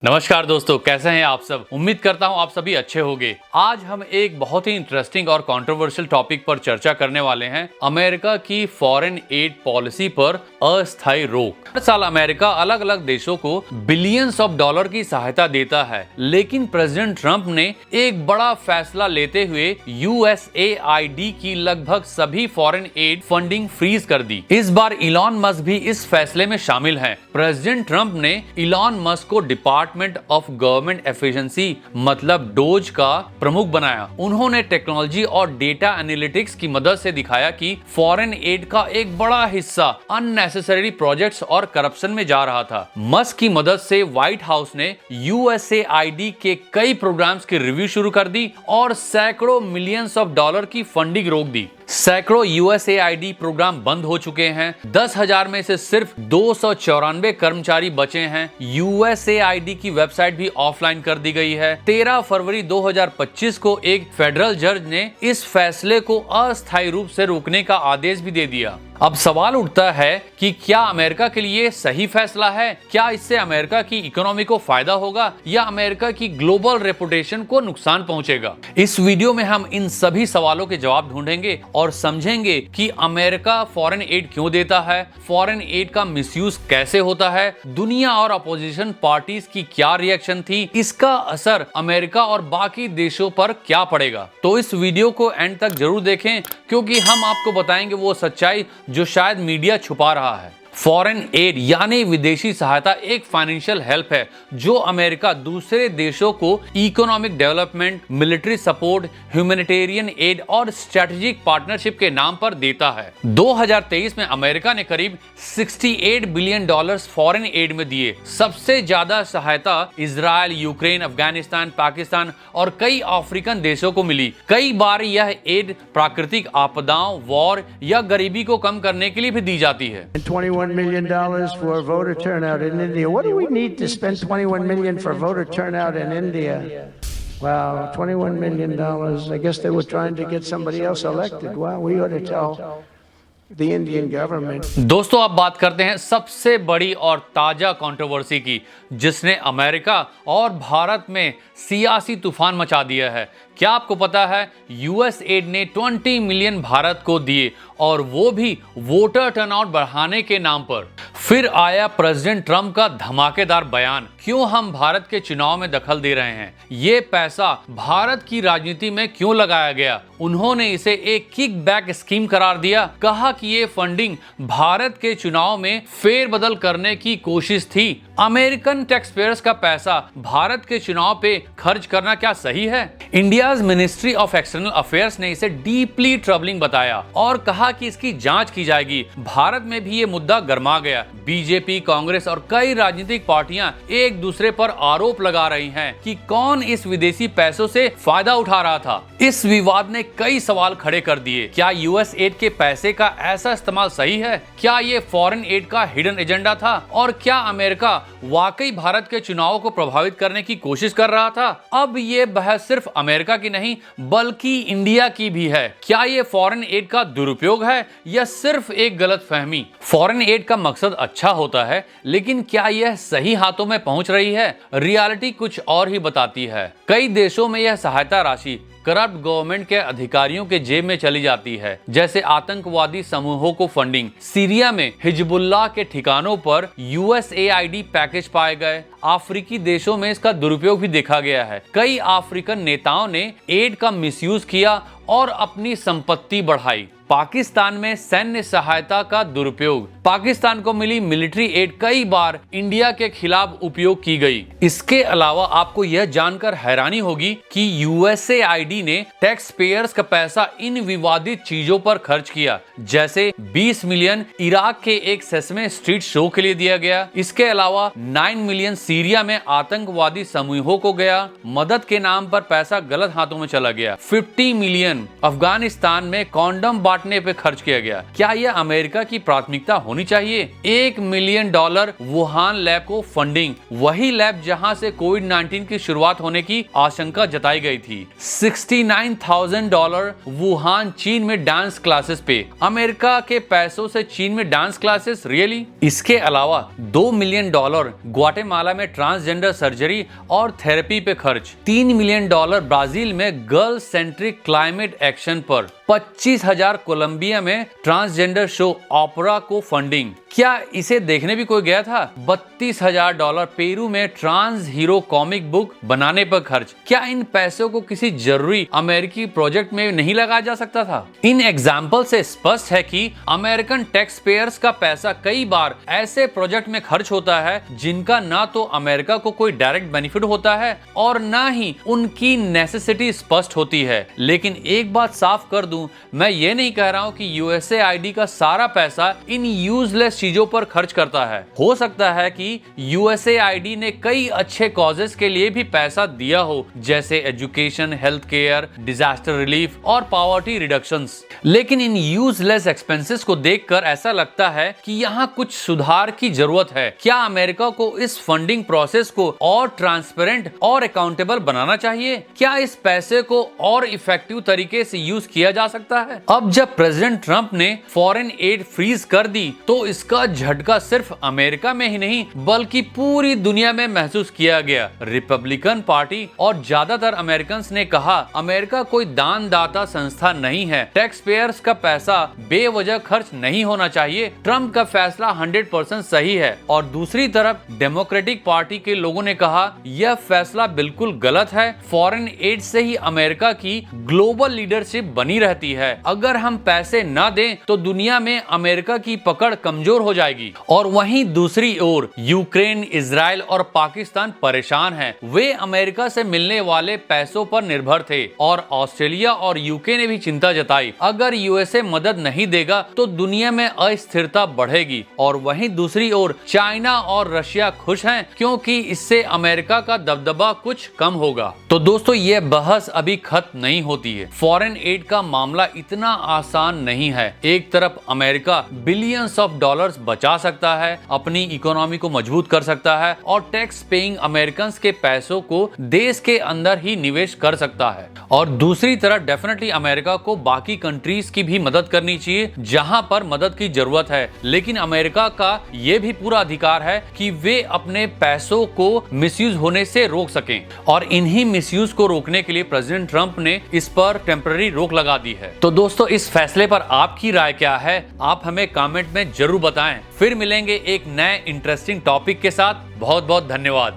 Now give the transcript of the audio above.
नमस्कार दोस्तों, कैसे हैं आप सब। उम्मीद करता हूं आप सभी अच्छे होंगे। आज हम एक बहुत ही इंटरेस्टिंग और कंट्रोवर्शियल टॉपिक पर चर्चा करने वाले हैं, अमेरिका की फॉरेन एड पॉलिसी पर अस्थायी रोक। हर साल अमेरिका अलग अलग देशों को बिलियंस ऑफ डॉलर की सहायता देता है, लेकिन प्रेसिडेंट ट्रंप ने एक बड़ा फैसला लेते हुए USAID की लगभग सभी फॉरेन एड फंडिंग फ्रीज कर दी। इस बार इलॉन मस्क भी इस फैसले में शामिल है। प्रेसिडेंट ट्रंप ने इलॉन मस्क को डिपार्टमेंट ऑफ गवर्नमेंट एफिशिएंसी मतलब डोज का प्रमुख बनाया। उन्होंने टेक्नोलॉजी और डेटा एनालिटिक्स की मदद से दिखाया कि फॉरेन एड का एक बड़ा हिस्सा अननेसेसरी प्रोजेक्ट्स और करप्शन में जा रहा था। मस्क की मदद से व्हाइट हाउस ने USAID के कई प्रोग्राम्स की रिव्यू शुरू कर दी और सैकड़ों मिलियंस ऑफ डॉलर की फंडिंग रोक दी। सैकड़ों USAID प्रोग्राम बंद हो चुके हैं। 10,000 में से सिर्फ 294 कर्मचारी बचे हैं। USAID की वेबसाइट भी ऑफलाइन कर दी गई है। 13 फरवरी 2025 को एक फेडरल जज ने इस फैसले को अस्थायी रूप से रोकने का आदेश भी दे दिया। अब सवाल उठता है कि क्या अमेरिका के लिए सही फैसला है? क्या इससे अमेरिका की इकोनॉमी को फायदा होगा या अमेरिका की ग्लोबल रेपुटेशन को नुकसान पहुंचेगा? इस वीडियो में हम इन सभी सवालों के जवाब ढूंढेंगे और समझेंगे कि अमेरिका फॉरेन एड क्यों देता है, फॉरेन एड का मिसयूज कैसे होता है, दुनिया और अपोजिशन पार्टीज की क्या रिएक्शन थी, इसका असर अमेरिका और बाकी देशों पर क्या पड़ेगा। तो इस वीडियो को एंड तक जरूर देखें, क्योंकि हम आपको बताएंगे वो सच्चाई जो शायद मीडिया छुपा रहा है। फॉरेन एड यानी विदेशी सहायता एक फाइनेंशियल हेल्प है जो अमेरिका दूसरे देशों को economic development, military support, humanitarian add और स्ट्रेटेजिक पार्टनरशिप के नाम पर देता है। 2023 में अमेरिका ने करीब $68 बिलियन फॉरेन एड में दिए। सबसे ज्यादा सहायता इजराइल, यूक्रेन, अफगानिस्तान, पाकिस्तान और कई अफ्रीकन देशों को मिली। कई बार यह एड प्राकृतिक आपदाओं, वॉर या गरीबी को कम करने के लिए भी दी जाती है। $21 million for voter turnout in India. What do we need to spend $21 million for voter turnout in India? Wow, $21 million. I guess they were trying to get somebody else elected. Wow, we ought to tell the Indian government. दोस्तों, अब बात करते हैं सबसे बड़ी और ताजा controversy की, जिसने अमेरिका और भारत में सियासी तूफान मचा दिया है। क्या आपको पता है USAID ने 20 मिलियन भारत को दिए, और वो भी वोटर टर्नआउट बढ़ाने के नाम पर। फिर आया प्रेसिडेंट ट्रंप का धमाकेदार बयान, क्यों हम भारत के चुनाव में दखल दे रहे हैं, ये पैसा भारत की राजनीति में क्यों लगाया गया। उन्होंने इसे एक किकबैक स्कीम करार दिया। कहा कि ये फंडिंग भारत के चुनाव में फेरबदल करने की कोशिश थी। अमेरिकन टैक्स पेयर्स का पैसा भारत के चुनाव पे खर्च करना क्या सही है? India's ministry of external affairs ने इसे डीपली ट्रबलिंग बताया और कहा कि इसकी जांच की जाएगी। भारत में भी ये मुद्दा गर्मा गया। बीजेपी, कांग्रेस और कई राजनीतिक पार्टियां एक दूसरे पर आरोप लगा रही हैं कि कौन इस विदेशी पैसों से फायदा उठा रहा था। इस विवाद ने कई सवाल खड़े कर दिए। क्या USAID के पैसे का ऐसा इस्तेमाल सही है? क्या ये फॉरेन एड का हिडन एजेंडा था? और क्या अमेरिका वाकई भारत के चुनावों को प्रभावित करने की कोशिश कर रहा था? अब ये बहस सिर्फ अमेरिका की नहीं बल्कि इंडिया की भी है। क्या ये फॉरेन एड का दुरुपयोग है या सिर्फ एक गलतफहमी? फॉरेन एड का मकसद अच्छा होता है, लेकिन क्या यह सही हाथों में पहुंच रही है? रियलिटी कुछ और ही बताती है। कई देशों में यह सहायता राशि करप्ट गवर्नमेंट के अधिकारियों के जेब में चली जाती है, जैसे आतंकवादी समूहों को फंडिंग। सीरिया में हिजबुल्लाह के ठिकानों पर USAID पैकेज पाए गए। अफ्रीकी देशों में इसका दुरुपयोग भी देखा गया है। कई अफ्रीकन नेताओं ने एड का मिसयूज किया और अपनी संपत्ति बढ़ाई। पाकिस्तान में सैन्य सहायता का दुरुपयोग। पाकिस्तान को मिली मिलिट्री एड कई बार इंडिया के खिलाफ उपयोग की गई। इसके अलावा आपको यह जानकर हैरानी होगी कि USAID ने टैक्स पेयर्स का पैसा इन विवादित चीजों पर खर्च किया, जैसे 20 मिलियन इराक के एक सेसमे स्ट्रीट शो के लिए दिया गया। इसके अलावा 9 मिलियन सीरिया में आतंकवादी समूहों को गया। मदद के नाम पर पैसा गलत हाथों में चला गया। 50 मिलियन मिलियन अफगानिस्तान में कॉन्डम बांटने पे खर्च किया गया। क्या यह अमेरिका की प्राथमिकता होनी चाहिए? $1 मिलियन वुहान लैब को फंडिंग, वही लैब जहां से कोविड-19 की शुरुआत होने की आशंका जताई गई थी। $69,000 वुहान चीन में डांस क्लासेस पे। अमेरिका के पैसों से चीन में डांस क्लासेस, रियली? इसके अलावा $2 मिलियन ग्वाटेमाला में ट्रांसजेंडर सर्जरी और थेरेपी पे खर्च। $3 मिलियन ब्राजील में गर्ल सेंट्रिक क्लाइमेट एक्शन पर। 25,000 कोलंबिया में ट्रांसजेंडर शो ओपेरा को फंडिंग। क्या इसे देखने भी कोई गया था? $32,000 पेरू में ट्रांस हीरो कॉमिक बुक बनाने पर खर्च। क्या इन पैसों को किसी जरूरी अमेरिकी प्रोजेक्ट में नहीं लगाया जा सकता था? इन एग्जाम्पल से स्पष्ट है कि अमेरिकन टैक्स पेयर्स का पैसा कई बार ऐसे प्रोजेक्ट में खर्च होता है जिनका ना तो अमेरिका को कोई डायरेक्ट बेनिफिट होता है और ना ही उनकी नेसेसिटी स्पष्ट होती है। लेकिन एक बात साफ कर दूं, मैं ये नहीं कह रहा हूं कि यूएसएआईडी का सारा पैसा इन यूजलेस चीजों पर खर्च करता है। हो सकता है कि यूएसएआईडी ने कई अच्छे कॉजेस के लिए भी पैसा दिया हो, जैसे education, health care, disaster relief और पॉवर्टी रिडक्शंस। लेकिन इन यूजलेस एक्सपेंसेस को देखकर ऐसा लगता है कि यहाँ कुछ सुधार की जरूरत है। क्या अमेरिका को इस फंडिंग प्रोसेस को और ट्रांसपेरेंट और अकाउंटेबल बनाना चाहिए? क्या इस पैसे को और इफेक्टिव तरीके से यूज किया जा सकता है? अब जब प्रेसिडेंट ट्रंप ने फॉरेन एड फ्रीज कर दी तो इसका झटका सिर्फ अमेरिका में ही नहीं बल्कि पूरी दुनिया में महसूस किया गया। रिपब्लिकन पार्टी और ज्यादातर अमेरिकन ने कहा अमेरिका कोई दानदाता संस्था नहीं है, टैक्स पेयर्स का पैसा बेवजह खर्च नहीं होना चाहिए, ट्रंप का फैसला 100% सही है। और दूसरी तरफ डेमोक्रेटिक पार्टी के लोगों ने कहा यह फैसला बिल्कुल गलत है, फॉरेन एड से ही अमेरिका की ग्लोबल लीडरशिप बनी रहती है, अगर हम पैसे न दें तो दुनिया में अमेरिका की पकड़ कमजोर हो जाएगी। और वहीं दूसरी ओर यूक्रेन, इजराइल और पाकिस्तान परेशान हैं। वे अमेरिका से मिलने वाले पैसों पर निर्भर थे और ऑस्ट्रेलिया और यूके ने भी चिंता जताई, अगर यूएसए मदद नहीं देगा तो दुनिया में अस्थिरता बढ़ेगी। और वहीं दूसरी ओर चाइना और रशिया खुश हैं क्योंकि इससे अमेरिका का दबदबा कुछ कम होगा। तो दोस्तों ये बहस अभी खत्म नहीं होती है। फॉरेन एड का मामला इतना आसान नहीं है। एक तरफ अमेरिका बिलियंस ऑफ डॉलर्स बचा सकता है, अपनी इकोनॉमी को मजबूत कर सकता है और टैक्स पेइंग अमेरिकन के पैसों को देश के अंदर ही निवेश कर सकता है। और दूसरी तरफ डेफिनेटली अमेरिका को बाकी कंट्रीज की भी मदद करनी चाहिए जहां पर मदद की जरूरत है। लेकिन अमेरिका का यह भी पूरा अधिकार है कि वे अपने पैसों को मिसयूज होने से रोक सकें। और इन्हीं मिसयूज को रोकने के लिए प्रेसिडेंट ट्रंप ने इस पर टेम्पररी रोक लगा दी है। तो दोस्तों इस फैसले पर आपकी राय क्या है? आप हमें कमेंट में जरूर बताएं। फिर मिलेंगे एक नए इंटरेस्टिंग टॉपिक के साथ। बहुत बहुत धन्यवाद।